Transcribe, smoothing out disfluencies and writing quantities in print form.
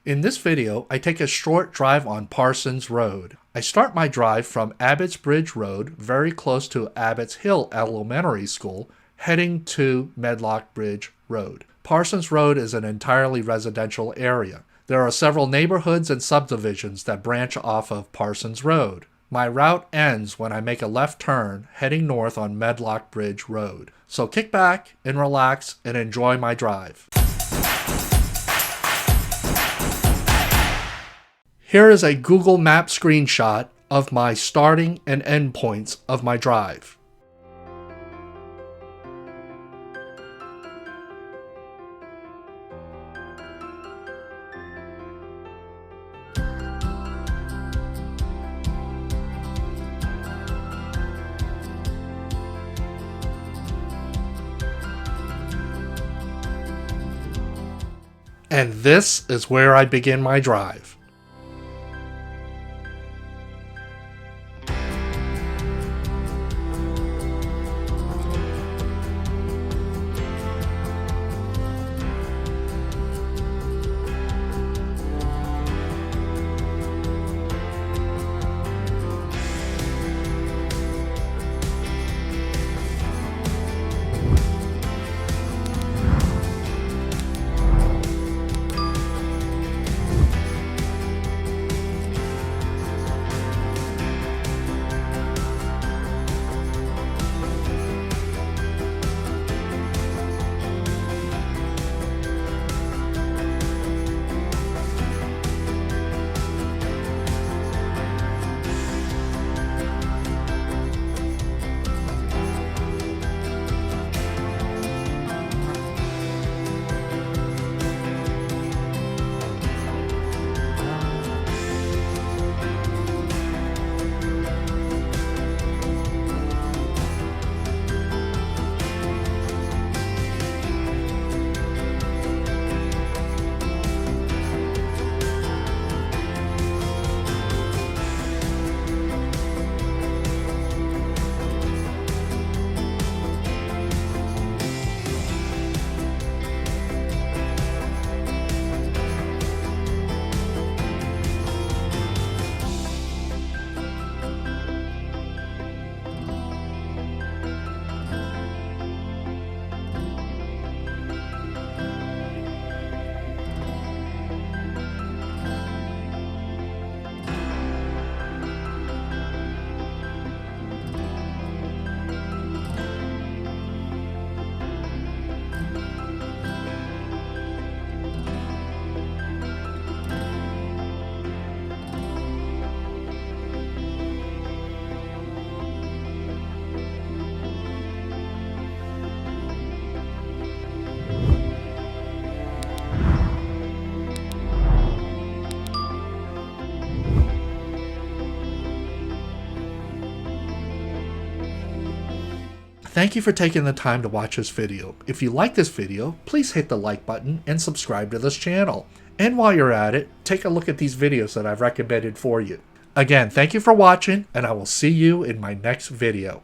In this video, I take a short drive on Parsons Road. I start my drive from Abbotts Bridge Rd, very close to Abbotts Hill Elementary School, heading to Medlock Bridge Rd. Parsons Road is an entirely residential area. There are several neighborhoods and subdivisions that branch off of Parsons Road. My route ends when I make a left turn heading north on Medlock Bridge Rd. So kick back and relax and enjoy my drive. Here is a Google Map screenshot of my starting and end points of my drive. And this is where I begin my drive. Thank you for taking the time to watch this video. If you like this video, please hit the like button and subscribe to this channel. And while you're at it, take a look at these videos that I've recommended for you. Again, thank you for watching, and I will see you in my next video.